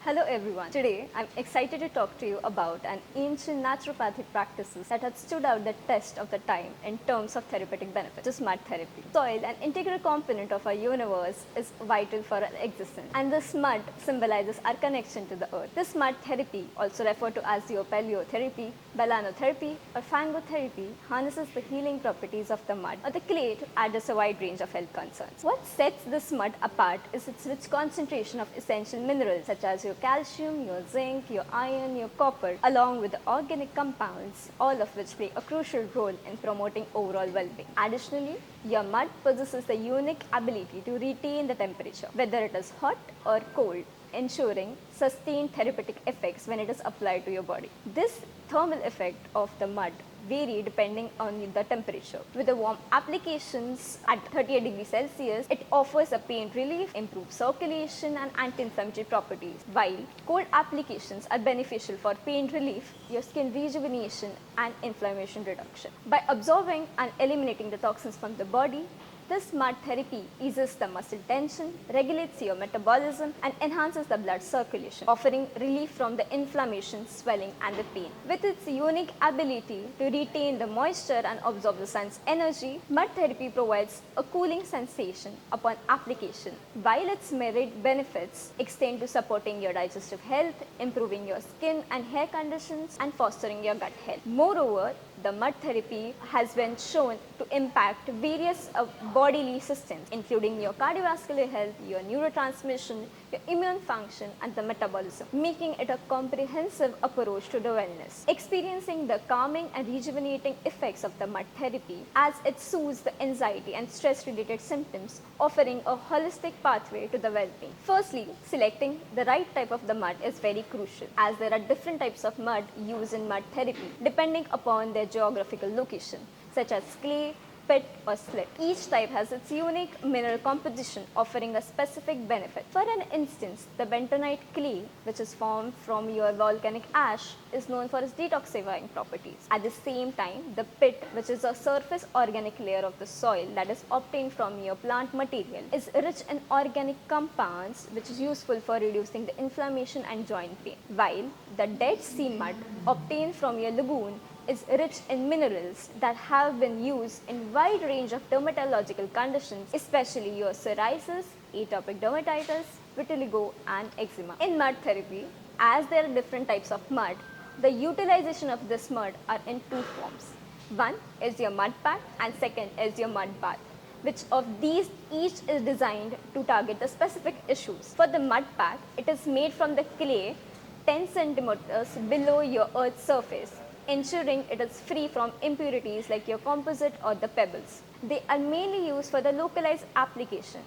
Hello everyone. Today I'm excited to talk to you about an ancient naturopathic practices that had stood out the test of the time in terms of therapeutic benefits, which is mud therapy. Soil, an integral component of our universe, is vital for our existence, and this mud symbolizes our connection to the earth. This mud therapy, also referred to as geopaleotherapy, balanotherapy, or fangotherapy, harnesses the healing properties of the mud or the clay to address a wide range of health concerns. What sets this mud apart is its rich concentration of essential minerals such as your calcium, your zinc, your iron, your copper, along with the organic compounds, all of which play a crucial role in promoting overall well-being. Additionally, your mud possesses the unique ability to retain the temperature, whether it is hot or cold, ensuring sustained therapeutic effects when it is applied to your body. This thermal effect of the mud vary depending on the temperature. With the warm applications at 38 degrees Celsius, it offers a pain relief, improved circulation and anti-inflammatory properties, while cold applications are beneficial for pain relief, your skin rejuvenation and inflammation reduction. By absorbing and eliminating the toxins from the body, this mud therapy eases the muscle tension, regulates your metabolism, and enhances the blood circulation, offering relief from the inflammation, swelling, and the pain. With its unique ability to retain the moisture and absorb the sun's energy, mud therapy provides a cooling sensation upon application, while its myriad benefits extend to supporting your digestive health, improving your skin and hair conditions, and fostering your gut health. Moreover, the mud therapy has been shown to impact various bodily systems, including your cardiovascular health, your neurotransmission, your immune function, and the metabolism, making it a comprehensive approach to the wellness. Experiencing the calming and rejuvenating effects of the mud therapy as it soothes the anxiety and stress-related symptoms, offering a holistic pathway to the well-being. Firstly, selecting the right type of the mud is very crucial, as there are different types of mud used in mud therapy depending upon their geographical location, such as clay, pit, or slate. Each type has its unique mineral composition, offering a specific benefit. For an instance, the bentonite clay, which is formed from your volcanic ash, is known for its detoxifying properties. At the same time, the pit, which is a surface organic layer of the soil that is obtained from your plant material, is rich in organic compounds, which is useful for reducing the inflammation and joint pain. While the Dead Sea mud, obtained from your lagoon, is rich in minerals that have been used in wide range of dermatological conditions, especially your psoriasis, atopic dermatitis, vitiligo, and eczema. In mud therapy, as there are different types of mud, the utilization of this mud are in two forms. One is your mud pack and second is your mud bath, which of these each is designed to target the specific issues. For the mud pack, it is made from the clay 10 centimeters below your earth's surface, ensuring it is free from impurities like your composite or the pebbles. They are mainly used for the localized application.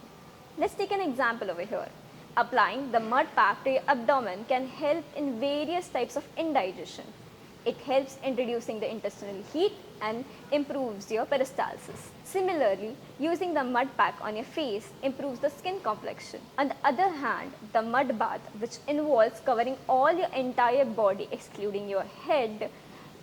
Let's take an example over here. Applying the mud pack to your abdomen can help in various types of indigestion. It helps in reducing the intestinal heat and improves your peristalsis. Similarly, using the mud pack on your face improves the skin complexion. On the other hand, the mud bath, which involves covering all your entire body excluding your head,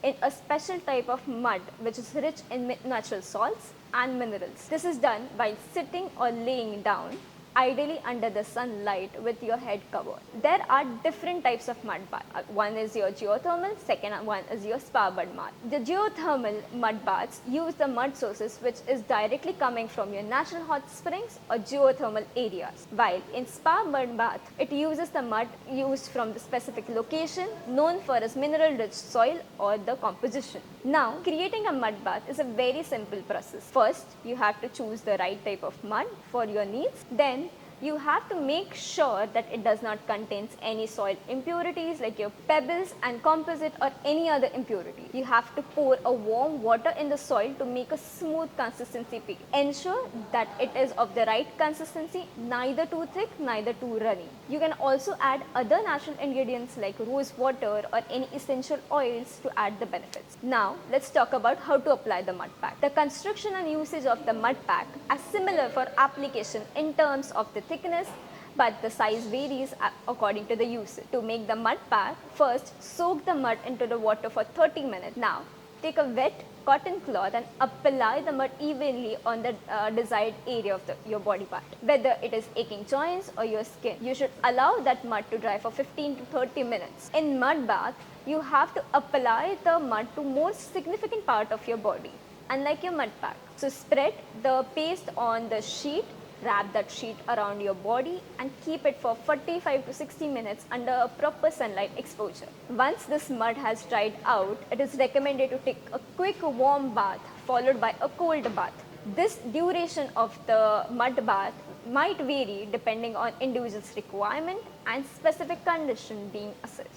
in a special type of mud which is rich in natural salts and minerals. This is done while sitting or laying down, ideally under the sunlight with your head covered. There are different types of mud bath. One is your geothermal, second one is your spa mud bath. The geothermal mud baths use the mud sources which is directly coming from your natural hot springs or geothermal areas, while in spa mud bath, it uses the mud used from the specific location known for its mineral-rich soil or the composition. Now, creating a mud bath is a very simple process. First, you have to choose the right type of mud for your needs. Then, you have to make sure that it does not contain any soil impurities like your pebbles and composite or any other impurity. You have to pour a warm water in the soil to make a smooth consistency paste. Ensure that it is of the right consistency, neither too thick, neither too runny. You can also add other natural ingredients like rose water or any essential oils to add the benefits. Now, let's talk about how to apply the mud pack. The construction and usage of the mud pack are similar for application in terms of the thickness, but the size varies according to the usage. To make the mud pack, first soak the mud into the water for 30 minutes. Now, Take a wet cotton cloth and apply the mud evenly on the desired area of your body part, whether it is aching joints or your skin. You should allow that mud to dry for 15 to 30 minutes. In mud bath, you have to apply the mud to more significant part of your body, unlike your mud pack. So spread the paste on the sheet, wrap that sheet around your body and keep it for 45 to 60 minutes under a proper sunlight exposure. Once this mud has dried out, it is recommended to take a quick warm bath followed by a cold bath. This duration of the mud bath might vary depending on individual's requirement and specific condition being assessed.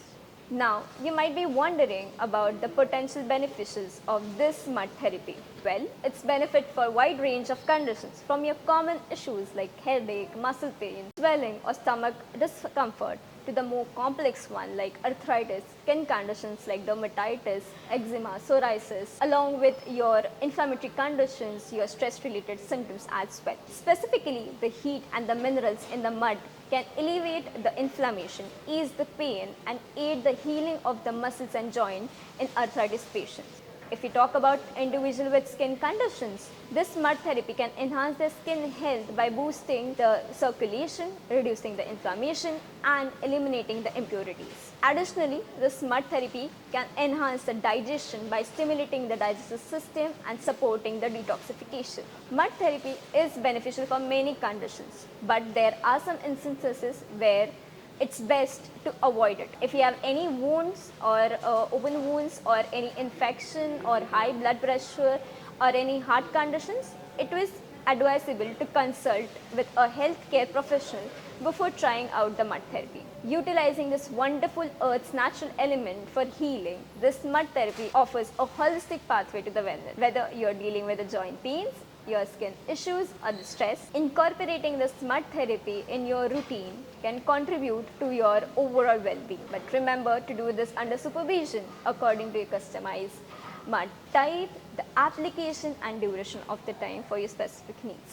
Now, you might be wondering about the potential beneficials of this mud therapy. Well, it's benefit for a wide range of conditions, from your common issues like headache, muscle pain, swelling or stomach discomfort to the more complex one like arthritis, skin conditions like dermatitis, eczema, psoriasis, along with your inflammatory conditions, your stress-related symptoms as well. Specifically, the heat and the minerals in the mud can alleviate the inflammation, ease the pain and aid the healing of the muscles and joints in arthritis patients. If we talk about individuals with skin conditions, this mud therapy can enhance their skin health by boosting the circulation, reducing the inflammation and eliminating the impurities. Additionally, this mud therapy can enhance the digestion by stimulating the digestive system and supporting the detoxification. Mud therapy is beneficial for many conditions, but there are some instances where it's best to avoid it. If you have any wounds or open wounds or any infection or high blood pressure or any heart conditions, it is advisable to consult with a healthcare professional before trying out the mud therapy. Utilizing this wonderful earth's natural element for healing, this mud therapy offers a holistic pathway to the wellness. Whether you're dealing with the joint pains, your skin issues or the stress, incorporating this mud therapy in your routine can contribute to your overall well-being. But remember to do this under supervision according to your customized mud type, the application and duration of the time for your specific needs.